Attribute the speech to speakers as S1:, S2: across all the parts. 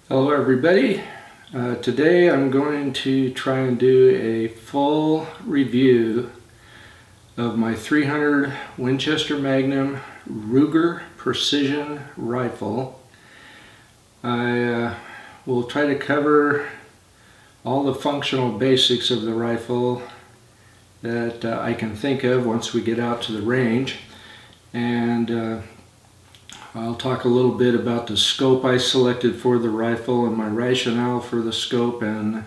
S1: Hello everybody. Today I'm going to try and do a full review of my 300 Winchester Magnum Ruger Precision Rifle. I will try to cover all the functional basics of the rifle that I can think of once we get out to the range, and I'll talk a little bit about the scope I selected for the rifle and my rationale for the scope and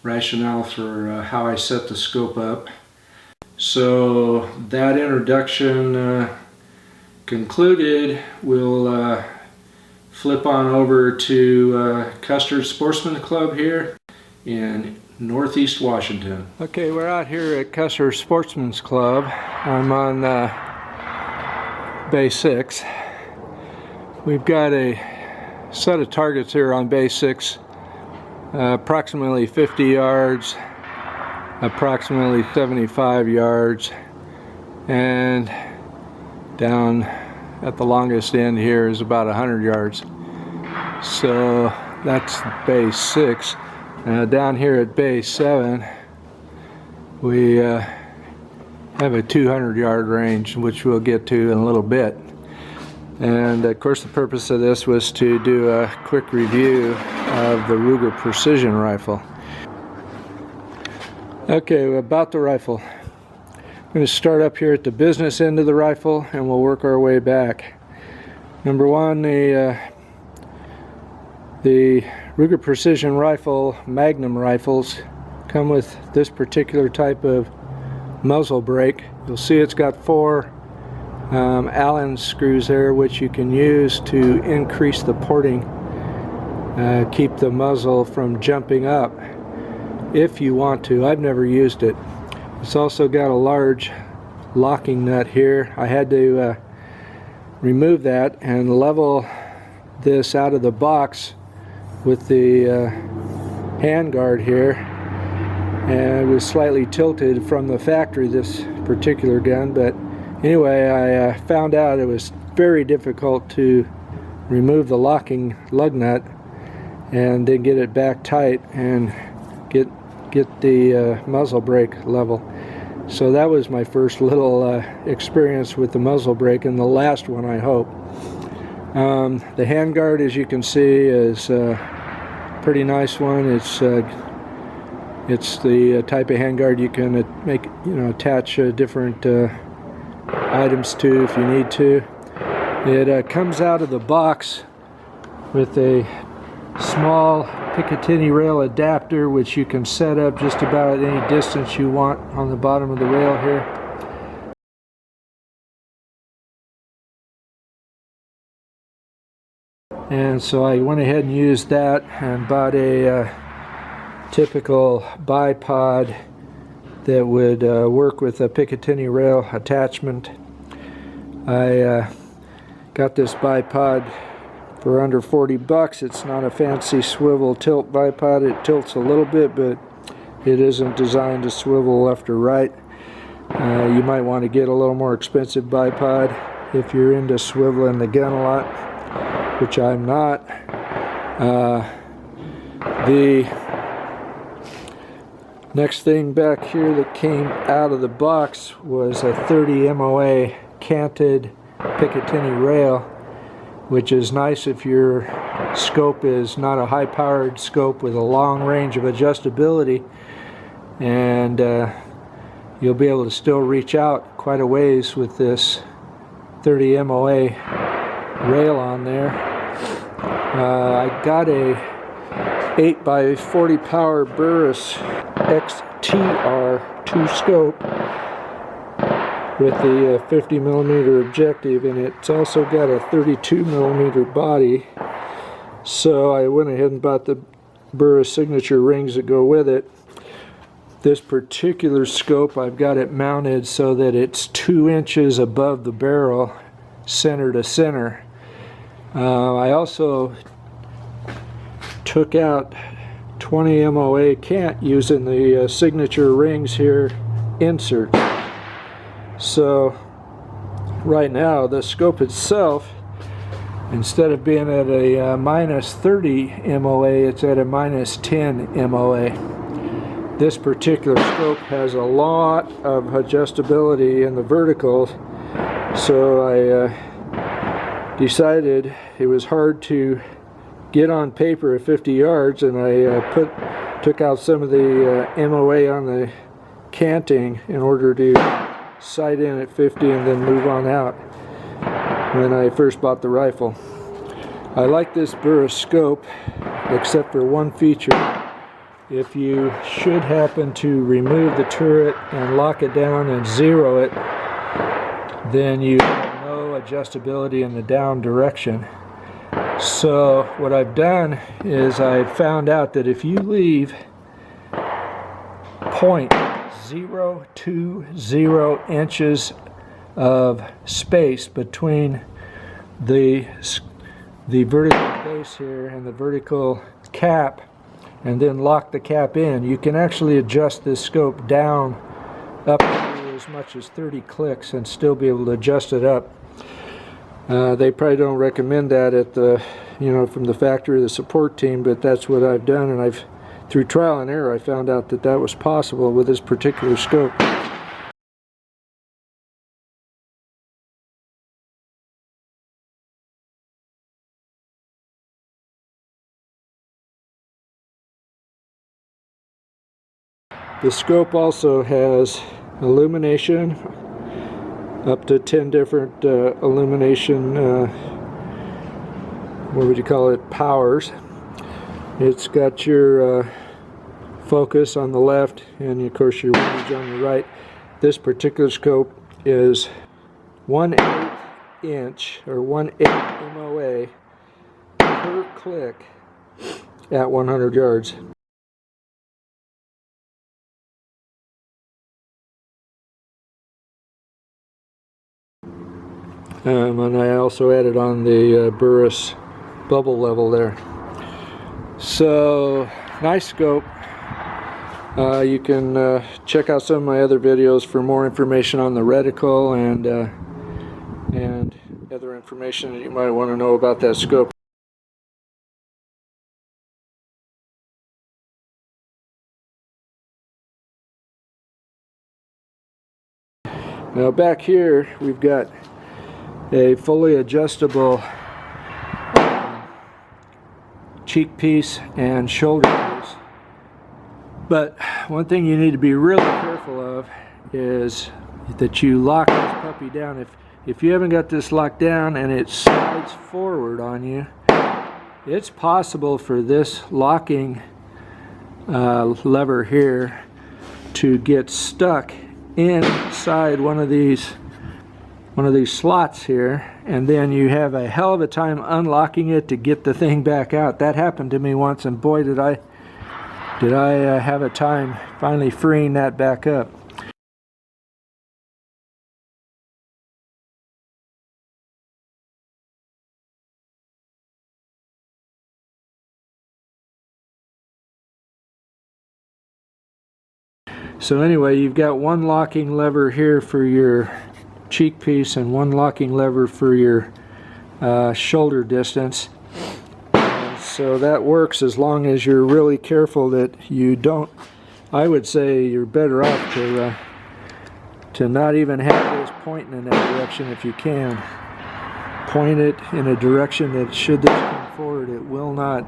S1: rationale for how I set the scope up. So that introduction concluded, we'll flip on over to Custer Sportsman Club here in Northeast Washington. Okay, we're out here at Custer Sportsman's Club. I'm on Bay 6. We've got a set of targets here on Bay 6, approximately 50 yards, approximately 75 yards, and down at the longest end here is about 100 yards. So that's Bay 6. Down here at Bay 7, we have a 200-yard range, which we'll get to in a little bit. And of course the purpose of this was to do a quick review of the Ruger Precision Rifle. Okay, about the rifle. I'm going to start up here at the business end of the rifle and we'll work our way back. Number one, the Ruger Precision Rifle Magnum rifles come with this particular type of muzzle brake. You'll see it's got four Allen screws there, which you can use to increase the porting, keep the muzzle from jumping up if you want to. I've never used it. It's also got a large locking nut here. I had to remove that and level this out of the box with the hand guard here, and it was slightly tilted from the factory, this particular gun, but anyway, I found out it was very difficult to remove the locking lug nut and then get it back tight and get the muzzle brake level. So that was my first little experience with the muzzle brake, and the last one, I hope. The handguard, as you can see, is a pretty nice one. It's the type of handguard you can attach different items to if you need to. It comes out of the box with a small Picatinny rail adapter, which you can set up just about at any distance you want on the bottom of the rail here. And so I went ahead and used that and bought a typical bipod that would work with a Picatinny rail attachment. I got this bipod for under 40 bucks. It's not a fancy swivel tilt bipod. It tilts a little bit, but it isn't designed to swivel left or right. You might want to get a little more expensive bipod if you're into swiveling the gun a lot, which I'm not. The next thing back here that came out of the box was a 30 MOA canted Picatinny rail, which is nice if your scope is not a high-powered scope with a long range of adjustability, and you'll be able to still reach out quite a ways with this 30 MOA rail on there. I got a 8x40 power Burris XTR2 scope with the 50mm objective, and it's also got a 32mm body. So I went ahead and bought the Burris signature rings that go with it. This particular scope, I've got it mounted so that it's 2 inches above the barrel, center to center. I also took out 20 MOA cant using the signature rings here insert. So right now the scope itself Instead of being at a minus 30 MOA, it's at a minus 10 MOA. This particular scope has a lot of adjustability in the verticals, so I decided it was hard to get on paper at 50 yards, and I took out some of the MOA on the canting in order to sight in at 50 and then move on out when I first bought the rifle. I like this Burris scope except for one feature. If you should happen to remove the turret and lock it down and zero it, then you have no adjustability in the down direction. So what I've done is I've found out that if you leave 0.020 inches of space between the vertical base here and the vertical cap, and then lock the cap in, you can actually adjust this scope down up to as much as 30 clicks and still be able to adjust it up. They probably don't recommend that at the, from the factory or the support team, but that's what I've done, and through trial and error I found out that that was possible with this particular scope. The scope also has illumination, up to 10 different illumination, what would you call it, powers. It's got your focus on the left and of course your range on the right. This particular scope is 1/8 inch or 1/8 MOA per click at 100 yards. And I also added on the Burris bubble level there. So, nice scope. You can check out some of my other videos for more information on the reticle and other information that you might want to know about that scope. Now back here we've got a fully adjustable cheek piece and shoulder piece. But one thing you need to be really careful of is that you lock this puppy down. If you haven't got this locked down and it slides forward on you, it's possible for this locking lever here to get stuck inside one of these slots here, and then you have a hell of a time unlocking it to get the thing back out. That happened to me once, and boy did I have a time finally freeing that back up. So anyway, you've got one locking lever here for your cheek piece and one locking lever for your shoulder distance. So that works as long as you're really careful that you don't. I would say you're better off to not even have this pointing in that direction if you can. Point it in a direction that should this come forward, it will not,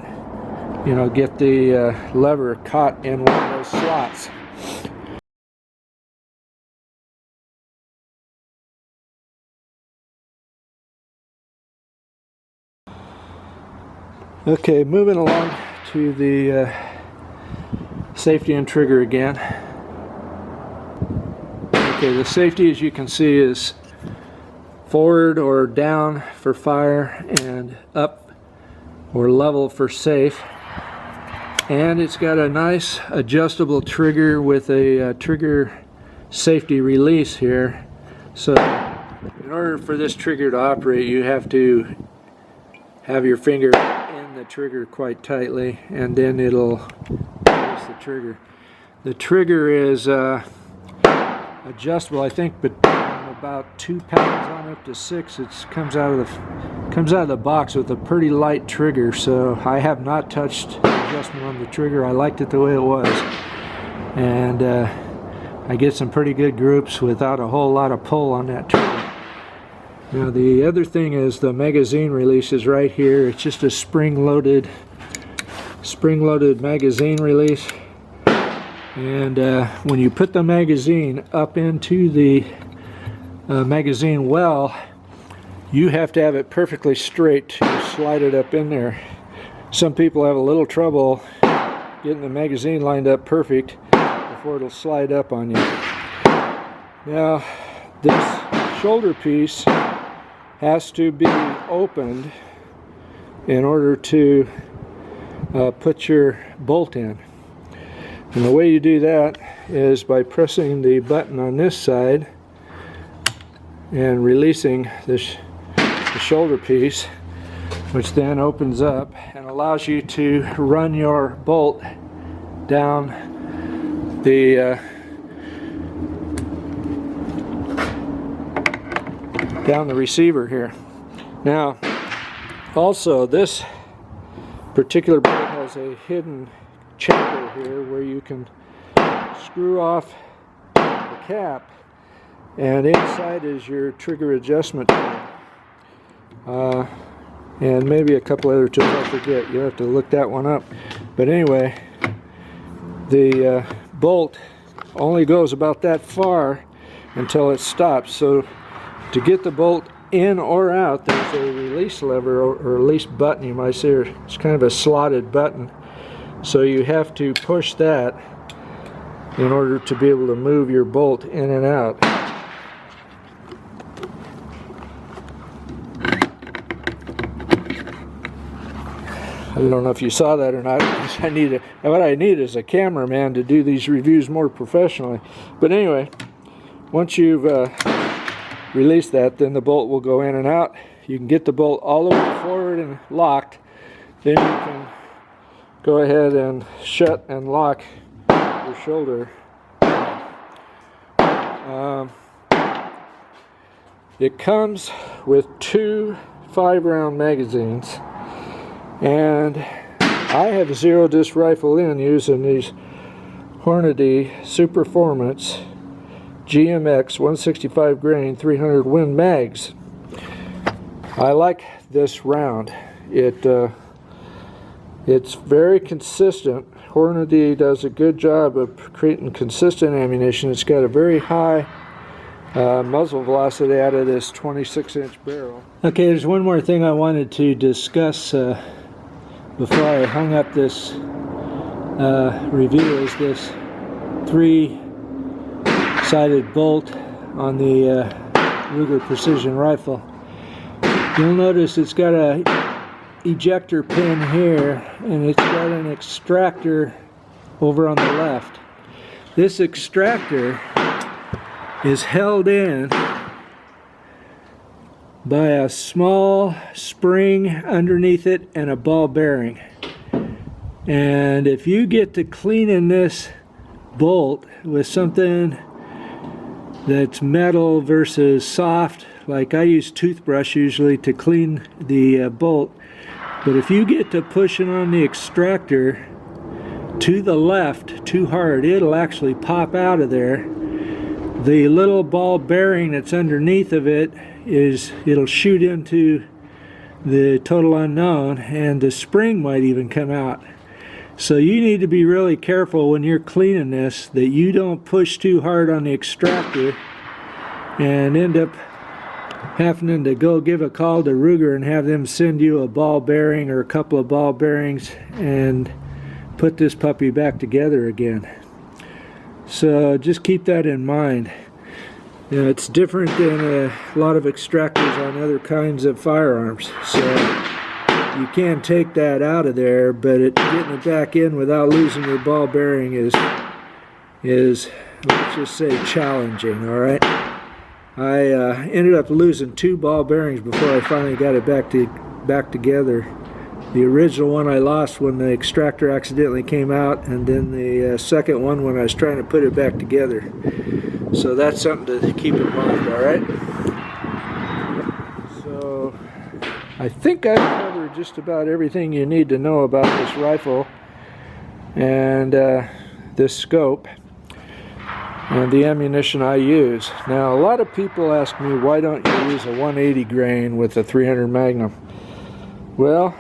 S1: get the lever caught in one of those slots. Okay, moving along to the safety and trigger again. Okay, the safety, as you can see, is forward or down for fire and up or level for safe. And it's got a nice adjustable trigger with a trigger safety release here. So in order for this trigger to operate, you have to have your finger in the trigger quite tightly, and then it'll release the trigger. The trigger is adjustable, I think, but about 2 pounds on up to 6. It comes Comes out of the box with a pretty light trigger, so I have not touched adjustment on the trigger. I liked it the way it was, and I get some pretty good groups without a whole lot of pull on that trigger. Now the other thing is the magazine release is right here. It's just a spring-loaded magazine release, and when you put the magazine up into the magazine well, you have to have it perfectly straight to slide it up in there. Some people have a little trouble getting the magazine lined up perfect before it'll slide up on you. Now this shoulder piece has to be opened in order to put your bolt in. And the way you do that is by pressing the button on this side and releasing the shoulder piece, which then opens up and allows you to run your bolt down the receiver here. Now also this particular bolt has a hidden chamber here where you can screw off the cap, and inside is your trigger adjustment tool. And maybe a couple other tools I forget. You'll have to look that one up. But anyway, the bolt only goes about that far until it stops. So to get the bolt in or out, there's a release lever or release button, you might say. It's kind of a slotted button. So you have to push that in order to be able to move your bolt in and out. I don't know if you saw that or not. What I need is a cameraman to do these reviews more professionally. But anyway, once you've released that, then the bolt will go in and out. You can get the bolt all the way forward and locked. Then you can go ahead and shut and lock your shoulder. It comes with two 5-round magazines. And I have zeroed this rifle in using these Hornady Superformance GMX 165 grain 300 Win mags. I like this round. It's very consistent. Hornady does a good job of creating consistent ammunition. It's got a very high muzzle velocity out of this 26-inch barrel. Okay, there's one more thing I wanted to discuss before I hung up this review, is this 3-sided bolt on the Ruger Precision rifle. You'll notice it's got a ejector pin here, and it's got an extractor over on the left. This extractor is held in by a small spring underneath it and a ball bearing. And if you get to cleaning this bolt with something that's metal versus soft, like I use toothbrush usually to clean the bolt, but if you get to pushing on the extractor to the left too hard, it'll actually pop out of there. The little ball bearing that's underneath of it it'll shoot into the total unknown, and the spring might even come out. So you need to be really careful when you're cleaning this that you don't push too hard on the extractor and end up having to go give a call to Ruger and have them send you a ball bearing or a couple of ball bearings and put this puppy back together again. So just keep that in mind. You know, it's different than a lot of extractors on other kinds of firearms. So you can take that out of there, but getting it back in without losing your ball bearing is let's just say challenging. All right. I ended up losing 2 ball bearings before I finally got it back together. The original one I lost when the extractor accidentally came out, and then the second one when I was trying to put it back together. So that's something to keep in mind, alright? So I think I've covered just about everything you need to know about this rifle and this scope and the ammunition I use. Now, a lot of people ask me, why don't you use a 180 grain with a 300 Magnum? Well,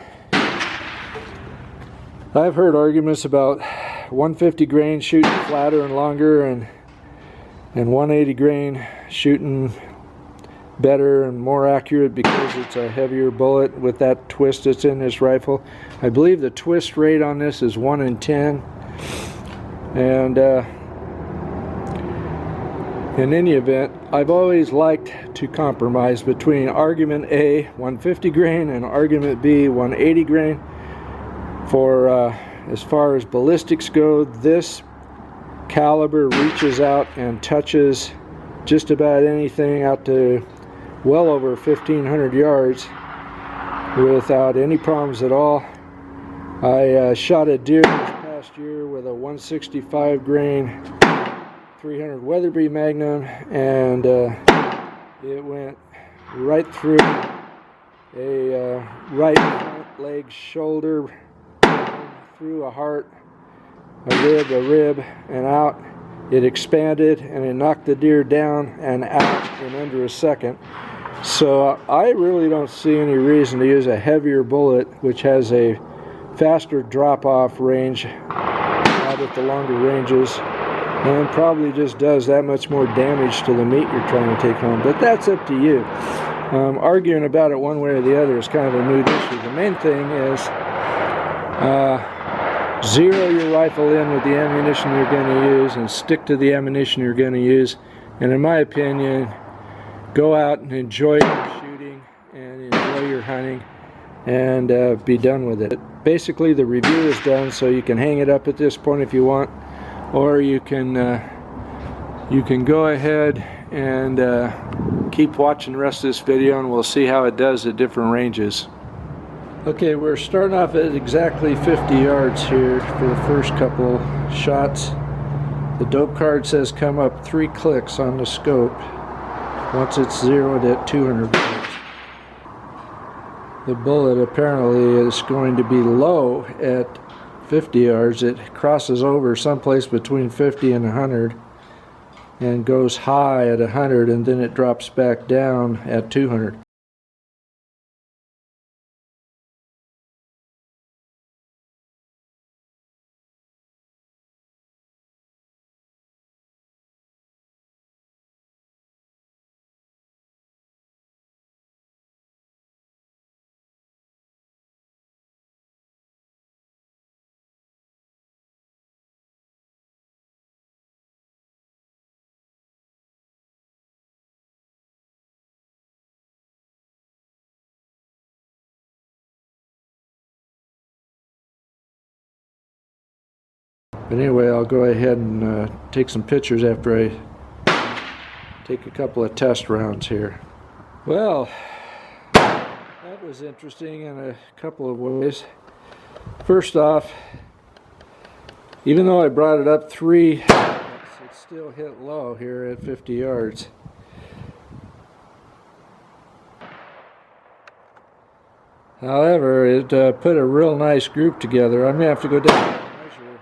S1: I've heard arguments about 150 grain shooting flatter and longer, and 180 grain shooting better and more accurate because it's a heavier bullet with that twist that's in this rifle. I believe the twist rate on this is 1 in 10, and in any event, I've always liked to compromise between argument A, 150 grain, and argument B, 180 grain. For as far as ballistics go, this caliber reaches out and touches just about anything out to well over 1,500 yards without any problems at all. I shot a deer this past year with a 165 grain 300 Weatherby Magnum, and it went right through a right front leg, shoulder, through a heart, a rib, and out. It expanded and it knocked the deer down and out in under a second. So I really don't see any reason to use a heavier bullet which has a faster drop-off range out at the longer ranges, and probably just does that much more damage to the meat you're trying to take home. But that's up to you. Arguing about it one way or the other is kind of a moot issue. The main thing is zero your rifle in with the ammunition you're going to use and stick to the ammunition you're going to use. And in my opinion, go out and enjoy your shooting and enjoy your hunting and be done with it. Basically, the review is done, so you can hang it up at this point if you want, or you can go ahead and keep watching the rest of this video, and we'll see how it does at different ranges. Okay, we're starting off at exactly 50 yards here for the first couple shots. The dope card says come up 3 clicks on the scope once it's zeroed at 200 yards. The bullet apparently is going to be low at 50 yards. It crosses over someplace between 50 and 100 and goes high at 100, and then it drops back down at 200. But anyway, I'll go ahead and take some pictures after I take a couple of test rounds here. Well, that was interesting in a couple of ways. First off, even though I brought it up 3, it still hit low here at 50 yards. However, it put a real nice group together. I'm going to have to go down and measure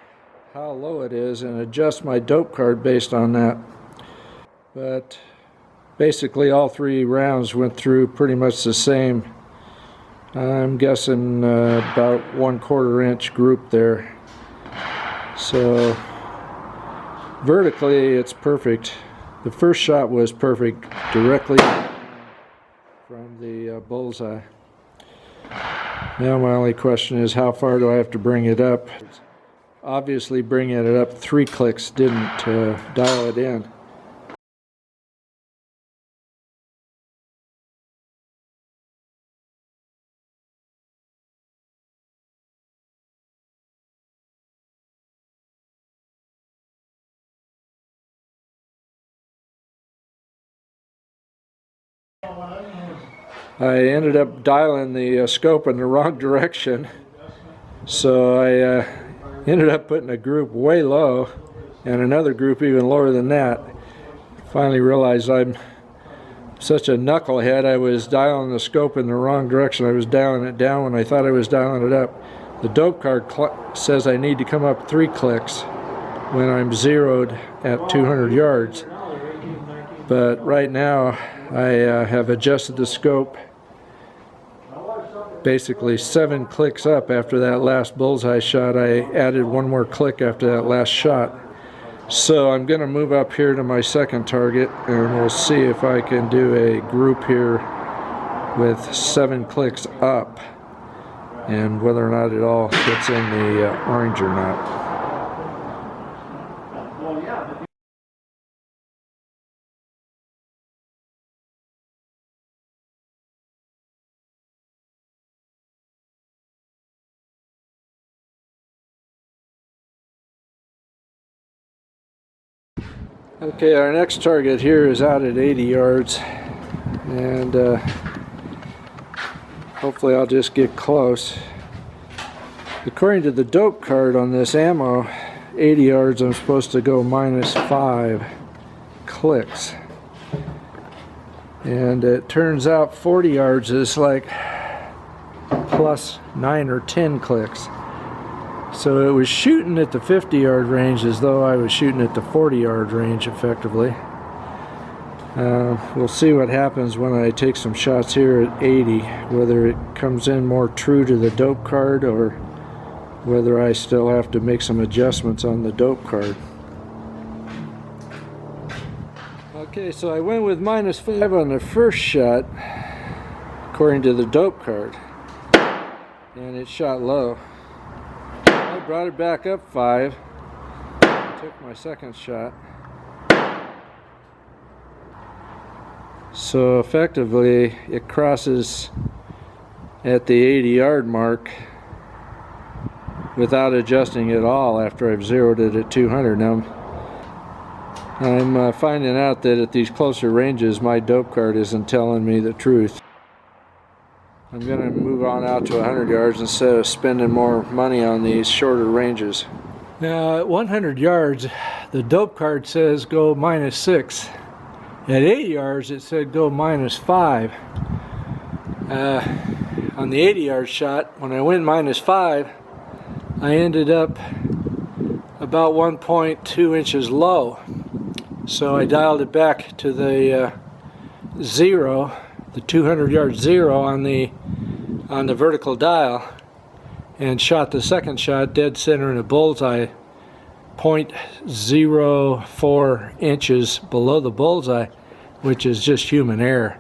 S1: how low it is and adjust my dope card based on that. But basically all 3 rounds went through pretty much the same. I'm guessing about 1/4 inch group there. So vertically it's perfect. The first shot was perfect, directly from the bullseye. Now my only question is, how far do I have to bring it up? Obviously bringing it up 3 clicks didn't dial it in. I ended up dialing the scope in the wrong direction, so I ended up putting a group way low and another group even lower than that. Finally realized I'm such a knucklehead, I was dialing the scope in the wrong direction. I was dialing it down when I thought I was dialing it up. The dope card says I need to come up 3 clicks when I'm zeroed at 200 yards. But right now I have adjusted the scope basically 7 clicks up after that last bullseye shot. I added 1 more click after that last shot. So I'm going to move up here to my second target, and we'll see if I can do a group here with 7 clicks up, and whether or not it all fits in the orange or not. Okay, our next target here is out at 80 yards, and hopefully I'll just get close. According to the dope card on this ammo, 80 yards I'm supposed to go -5 clicks. And it turns out 40 yards is like +9 or 10 clicks. So it was shooting at the 50-yard range as though I was shooting at the 40-yard range effectively. We'll see what happens when I take some shots here at 80, whether it comes in more true to the dope card or whether I still have to make some adjustments on the dope card. Okay, so I went with -5 on the first shot according to the dope card, and it shot low. I brought it back up 5, took my second shot. So effectively it crosses at the 80-yard mark without adjusting at all after I've zeroed it at 200. Now I'm finding out that at these closer ranges my dope card isn't telling me the truth. I'm going to move on out to 100 yards instead of spending more money on these shorter ranges. Now at 100 yards the dope card says go -6. At 80 yards it said go -5. On the 80-yard shot, when I went -5, I ended up about 1.2 inches low. So I dialed it back to the 0, the 200-yard 0 on the vertical dial, and shot the second shot dead center in a bullseye, 0.04 inches below the bullseye, which is just human error.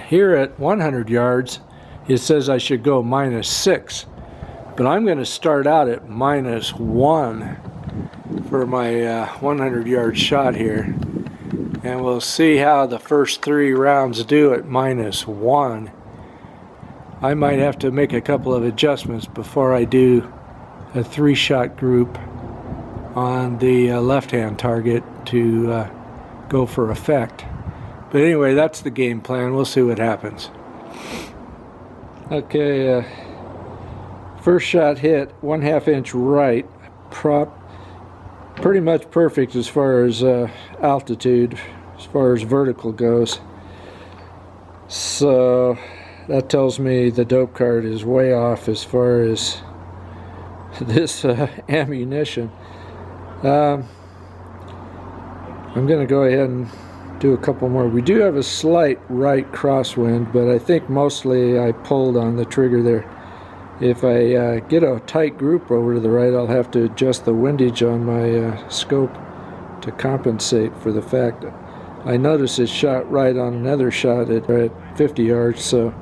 S1: Here at 100 yards it says I should go -6, but I'm going to start out at -1 for my 100-yard shot here, and we'll see how the first 3 rounds do at -1. I might have to make a couple of adjustments before I do a 3-shot group on the left-hand target to go for effect. But anyway, that's the game plan. We'll see what happens. Okay, first shot hit 1/2 inch right, pretty much perfect as far as altitude, as far as vertical goes. So that tells me the dope card is way off as far as this ammunition. I'm going to go ahead and do a couple more. We do have a slight right crosswind, but I think mostly I pulled on the trigger there. If I get a tight group over to the right, I'll have to adjust the windage on my scope to compensate for the fact that I noticed it shot right on another shot at 50 yards, so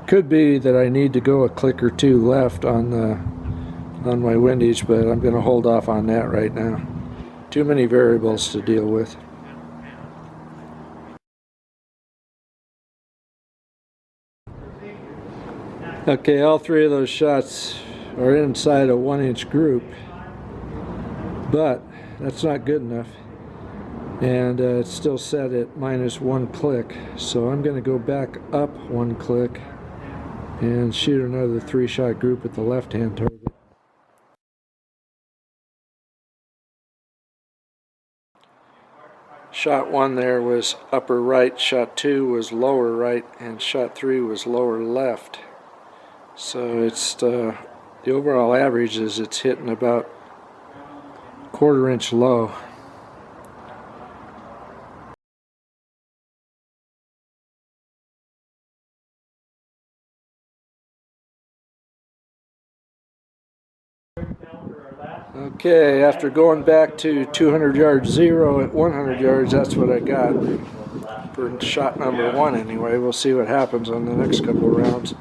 S1: could be that I need to go a click or 2 left on my windage, but I'm going to hold off on that right now. Too many variables to deal with. Okay, all 3 of those shots or inside a 1-inch group, but that's not good enough, and it's still set at -1 click. So I'm going to go back up 1 click and shoot another 3-shot group at the left-hand target. Shot 1 there was upper right, shot 2 was lower right, and shot 3 was lower left. So it's the overall average is it's hitting about 1/4 inch low. Okay, after going back to 200 yards 0 at 100 yards, that's what I got for shot number 1 anyway. We'll see what happens on the next couple of rounds.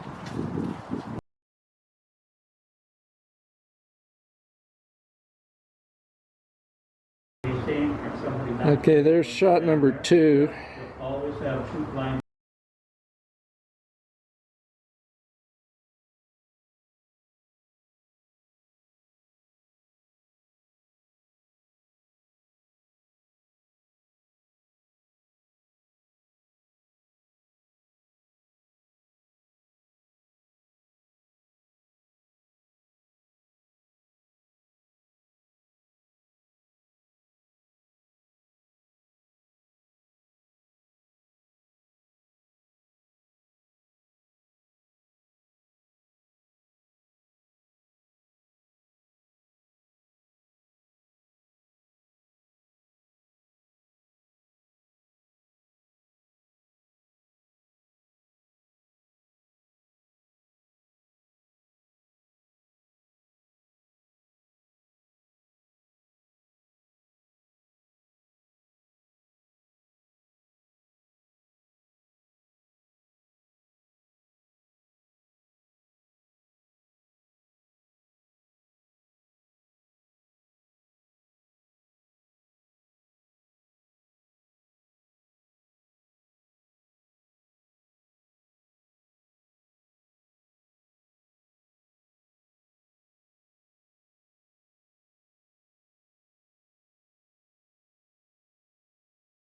S1: Okay, there's shot number 2.